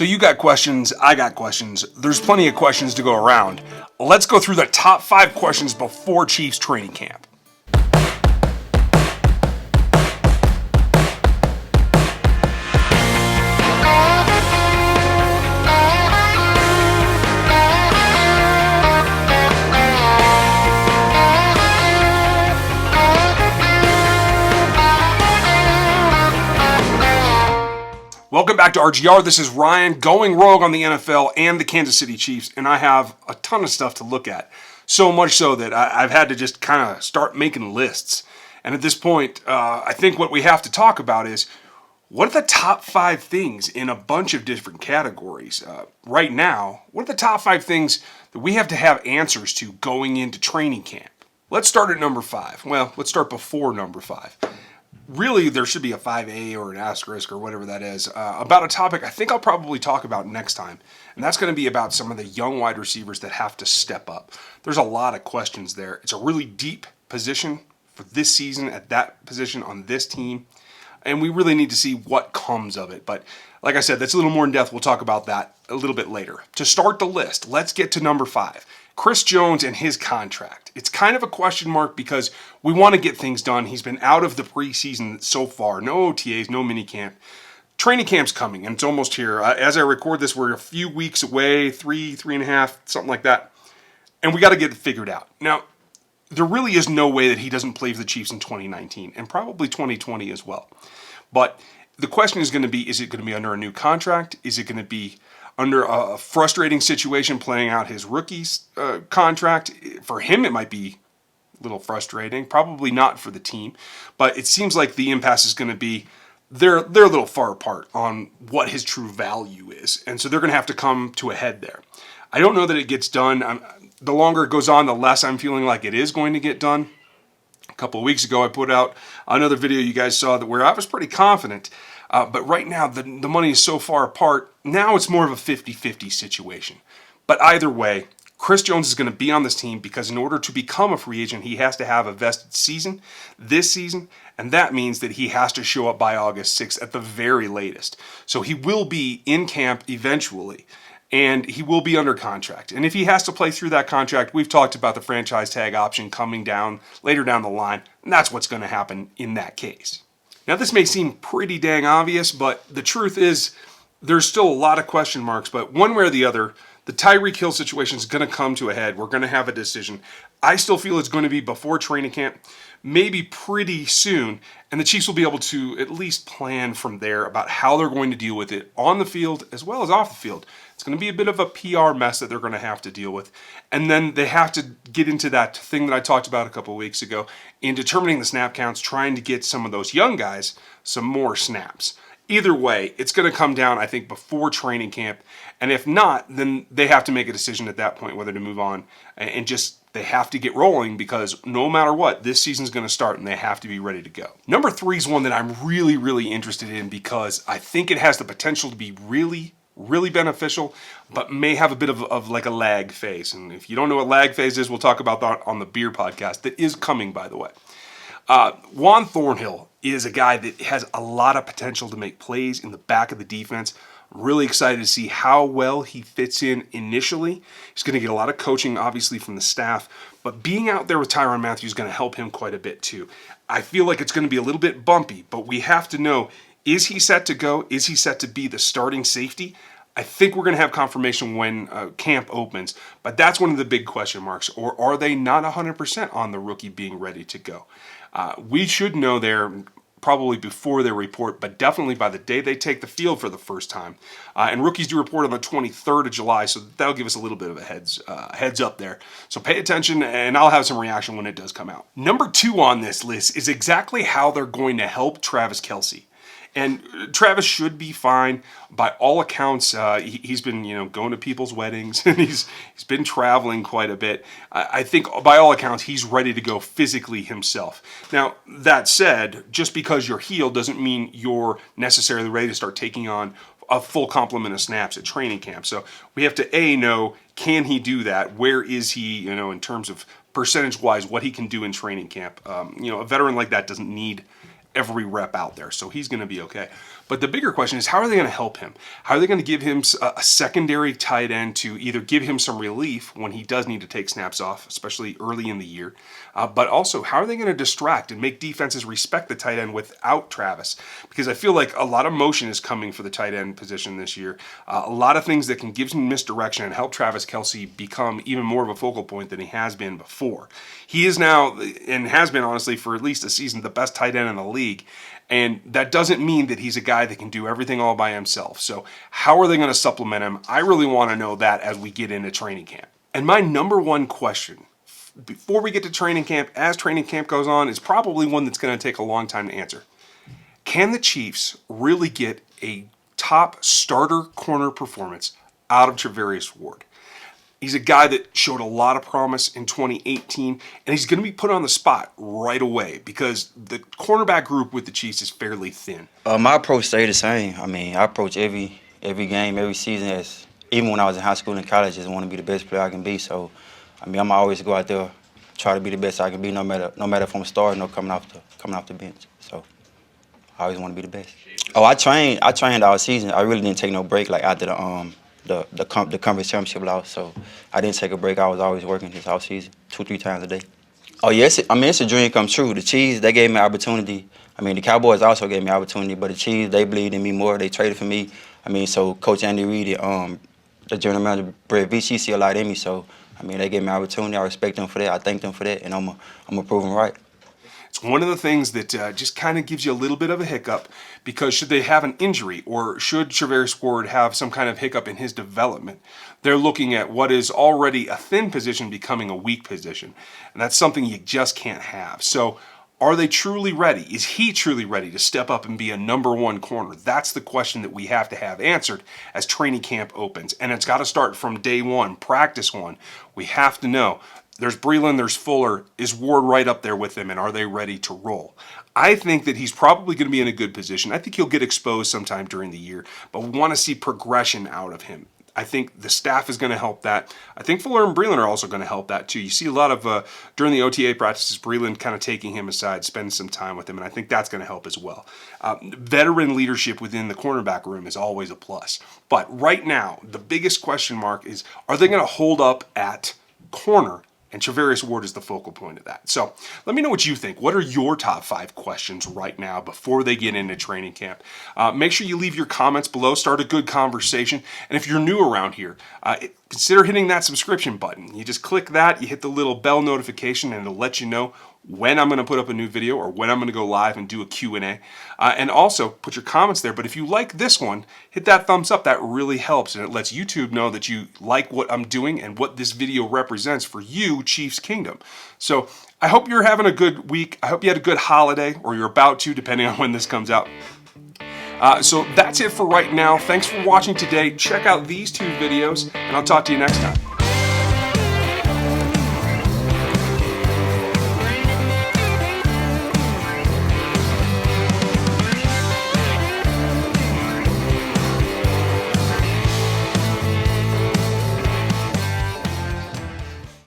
So you got questions, I got questions. There's plenty of questions to go around. Let's go through the top 5 questions before Chiefs training camp. Welcome back to RGR. This is Ryan going rogue on the NFL and the Kansas City Chiefs, and I have a ton of stuff to look at. So much so that I've had to just kind of start making lists. And at this point, I think what we have to talk about is what are the top 5 things in a bunch of different categories. Right now, what are the top 5 things that we have to have answers to going into training camp? Let's start at number 5. Well, let's start before number 5. Really, there should be a 5A or an asterisk or whatever that is about a topic I think I'll probably talk about next time. And that's going to be about some of the young wide receivers that have to step up. There's a lot of questions there. It's a really deep position for this season at that position on this team. And we really need to see what comes of it. But like I said, that's a little more in depth. We'll talk about that a little bit later. To start the list, let's get to number 5. Chris Jones and his contract. It's kind of a question mark because we want to get things done. He's been out of the preseason so far. No OTAs, no minicamp. Training camp's coming, and it's almost here. As I record this, we're a few weeks away, 3.5, something like that. And we got to get it figured out. Now, there really is no way that he doesn't play for the Chiefs in 2019, and probably 2020 as well. But the question is going to be, is it going to be under a new contract? Is it going to be under a frustrating situation playing out his rookie's contract? For him, it might be a little frustrating. Probably not for the team. But it seems like the impasse is going to be, they're a little far apart on what his true value is. And so they're going to have to come to a head there. I don't know that it gets done. The longer it goes on, the less I'm feeling like it is going to get done. A couple of weeks ago, I put out another video you guys saw where I was pretty confident. But right now, the money is so far apart. Now it's more of a 50-50 situation. But either way, Chris Jones is going to be on this team because in order to become a free agent, he has to have a vested season this season. And that means that he has to show up by August 6th at the very latest. So he will be in camp eventually. And he will be under contract. And if he has to play through that contract, we've talked about the franchise tag option coming down later down the line. And that's what's going to happen in that case. Now, this may seem pretty dang obvious, but the truth is there's still a lot of question marks. But one way or the other, the Tyreek Hill situation is going to come to a head. We're going to have a decision. I still feel it's going to be before training camp, maybe pretty soon. And the Chiefs will be able to at least plan from there about how they're going to deal with it on the field as well as off the field. It's going to be a bit of a PR mess that they're going to have to deal with. And then they have to get into that thing that I talked about a couple of weeks ago in determining the snap counts, trying to get some of those young guys some more snaps. Either way, it's going to come down, I think, before training camp. And if not, then they have to make a decision at that point whether to move on and just they have to get rolling because no matter what, this season's going to start and they have to be ready to go. Number 3 is one that I'm really, really interested in because I think it has the potential to be really beneficial, but may have a bit of like a lag phase. And if you don't know what lag phase is, we'll talk about that on the beer podcast that is coming, by the way. Juan Thornhill is a guy that has a lot of potential to make plays in the back of the defense. I'm really excited to see how well he fits in initially. He's going to get a lot of coaching, obviously, from the staff, but being out there with Tyrann Mathieu is going to help him quite a bit, too. I feel like it's going to be a little bit bumpy, but we have to know, is he set to go? Is he set to be the starting safety? I think we're going to have confirmation when camp opens, but that's one of the big question marks. Or are they not 100% on the rookie being ready to go? We should know there probably before their report, but definitely by the day they take the field for the first time. And rookies do report on the 23rd of July, so that'll give us a little bit of a heads up there. So pay attention, and I'll have some reaction when it does come out. Number 2 on this list is exactly how they're going to help Travis Kelce. And Travis should be fine. By all accounts, he's been, going to people's weddings, and he's been traveling quite a bit. I think, by all accounts, he's ready to go physically himself. Now, that said, just because you're healed doesn't mean you're necessarily ready to start taking on a full complement of snaps at training camp. So we have to, know, can he do that? Where is he, in terms of percentage-wise, what he can do in training camp? A veteran like that doesn't need every rep out there, so he's going to be okay. But the bigger question is, how are they going to help him? How are they going to give him a secondary tight end to either give him some relief when he does need to take snaps off, especially early in the year, but also how are they going to distract and make defenses respect the tight end without Travis? Because I feel like a lot of motion is coming for the tight end position this year. A lot of things that can give him misdirection and help Travis Kelce become even more of a focal point than he has been before. He is now, and has been honestly for at least a season, the best tight end in the league. And that doesn't mean that he's a guy that can do everything all by himself. So how are they going to supplement him? I really want to know that as we get into training camp. And my number one question before we get to training camp, as training camp goes on, is probably one that's going to take a long time to answer. Can the Chiefs really get a top starter corner performance out of Charvarius Ward? He's a guy that showed a lot of promise in 2018, and he's going to be put on the spot right away because the cornerback group with the Chiefs is fairly thin. My approach stayed the same. I mean, I approach every game, every season as, even when I was in high school and college, just want to be the best player I can be. So, I mean, I'm always go out there, try to be the best I can be, no matter if I'm starting or coming off the bench. So, I always want to be the best. Oh, I trained all season. I really didn't take no break like after the conference championship loss. So I didn't take a break. I was always working this off season, 2-3 times a day. Oh yes, it's a dream come true. The Chiefs, they gave me opportunity. I mean, the Cowboys also gave me opportunity, but the Chiefs, they believed in me more. They traded for me. I mean, so Coach Andy Reid, the general manager Brett Veach, he see a lot in me. So I mean, they gave me opportunity. I respect them for that. I thank them for that, and I'm gonna prove them right. It's one of the things that just kind of gives you a little bit of a hiccup because should they have an injury or should Charvarius Ward have some kind of hiccup in his development, they're looking at what is already a thin position becoming a weak position. And that's something you just can't have. So are they truly ready? Is he truly ready to step up and be a number one corner? That's the question that we have to have answered as training camp opens. And it's got to start from day one, practice one. We have to know. There's Breeland, there's Fuller. Is Ward right up there with them, and are they ready to roll? I think that he's probably going to be in a good position. I think he'll get exposed sometime during the year, but we want to see progression out of him. I think the staff is going to help that. I think Fuller and Breeland are also going to help that too. You see a lot of, during the OTA practices, Breeland kind of taking him aside, spending some time with him, and I think that's going to help as well. Veteran leadership within the cornerback room is always a plus. But right now, the biggest question mark is, are they going to hold up at corner? And Charvarius Ward is the focal point of that. So let me know what you think. What are your top 5 questions right now before they get into training camp? Make sure you leave your comments below. Start a good conversation. And if you're new around here, consider hitting that subscription button. You just click that, you hit the little bell notification, and it'll let you know when I'm going to put up a new video or when I'm going to go live and do a Q&A. And also put your comments there. But if you like this one, hit that thumbs up. That really helps, and it lets YouTube know that you like what I'm doing and what this video represents for you, Chiefs Kingdom. So I hope you're having a good week. I hope you had a good holiday, or you're about to, depending on when this comes out. So that's it for right now. Thanks for watching today. Check out these 2 videos, and I'll talk to you next time.